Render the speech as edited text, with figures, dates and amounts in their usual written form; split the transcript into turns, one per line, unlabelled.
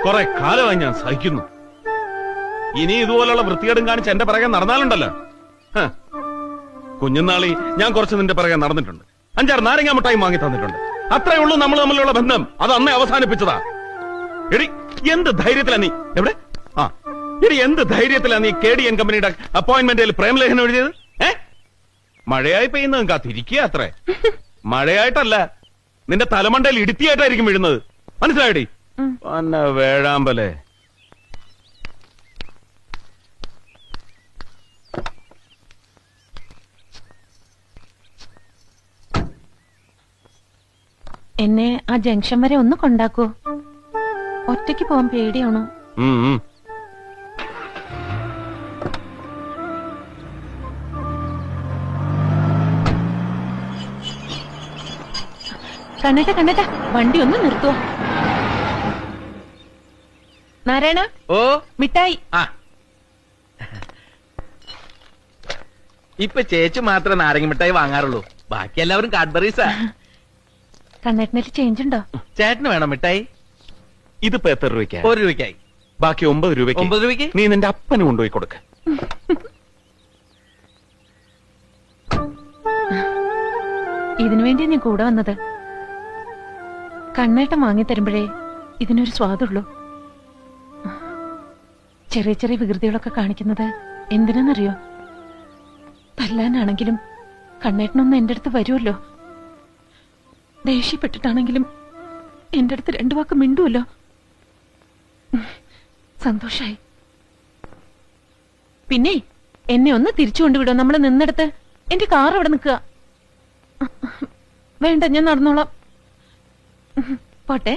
കുറെ കാലമായി ഞാൻ സഹിക്കുന്നു. ഇനി ഇതുപോലുള്ള വൃത്തികേടും കാണിച്ച് എന്റെ പിറകെ നടന്നാലുണ്ടല്ലോ. കുഞ്ഞുനാളി ഞാൻ കുറച്ച് നിന്റെ പിറകെ നടന്നിട്ടുണ്ട്. 5-6 നാരങ്ങ മിഠായി വാങ്ങി തന്നിട്ടുണ്ട്. അത്രേ ഉള്ളൂ നമ്മൾ തമ്മിലുള്ള ബന്ധം. അത് അന്നേ അവസാനിപ്പിച്ചതാ. എടി എന്ത് ധൈര്യത്തിലാ നീ എവിടെ എടി എന്ത് ധൈര്യത്തിലാ നീ KDN കമ്പനിയുടെ അപ്പോയിന്റ്മെന്റിൽ പ്രേമലേഖനം എഴുതിയത്? മഴയായി പെയ്യുന്നത് കാത്തിരിക്കുക അത്രേ. മഴയായിട്ടല്ല, നിന്റെ തലമണ്ടയിൽ ഇടുത്തിയായിട്ടായിരിക്കും വീഴുന്നത്. മനസ്സിലായടി? അന്ന വേഴാമ്പലേ.
എന്നെ ആ ജംഗ്ഷൻ വരെ ഒന്ന് കൊണ്ടാക്കോ? ഒറ്റയ്ക്ക് പോവാൻ പേടിയാണോ? കണ്ണേട്ട വണ്ടി ഒന്ന് നിർത്തുവോ? നാരായണ,
ഓ
മിഠായി.
ഇപ്പൊ ചേച്ചി മാത്രമേ നാരങ്ങ മിഠായി വാങ്ങാറുള്ളൂ. ബാക്കി എല്ലാവരും കാഡ്ബറീസാ.
കണ്ണേട്ടനിൽ ചേഞ്ച് ഉണ്ടോ?
ചേട്ടന് വേണം മിഠായി?
ഇതിപ്പോ എത്ര രൂപയ്ക്കാ?
1 രൂപയ്ക്കായി.
ബാക്കി 9 രൂപയ്ക്ക്.
9 രൂപയ്ക്ക്
നീ നിന്റെ അപ്പന് കൊണ്ടുപോയി കൊടുക്ക.
ഇതിനു വേണ്ടി ഞാൻ കൂടെ വന്നത്. കണ്ണേട്ടം വാങ്ങി തരുമ്പോഴേ ഇതിനൊരു സ്വാദുള്ളൂ. ചെറിയ ചെറിയ വികൃതികളൊക്കെ കാണിക്കുന്നത് എന്തിനാന്നറിയോ? തല്ലാനാണെങ്കിലും കണ്ണേട്ടനൊന്ന് എന്റെ അടുത്ത് വരുമല്ലോ. ദേഷ്യപ്പെട്ടിട്ടാണെങ്കിലും എന്റെ അടുത്ത് 2 വാക്ക് മിണ്ടുമല്ലോ. സന്തോഷായി. പിന്നെ എന്നെ ഒന്ന് തിരിച്ചു കൊണ്ടുവിടോ. നമ്മള് നിന്നെടുത്ത് എന്റെ കാർ അവിടെ നിൽക്കുക. വേണ്ട, ഞാൻ നടന്നോളാം. പോട്ടെ.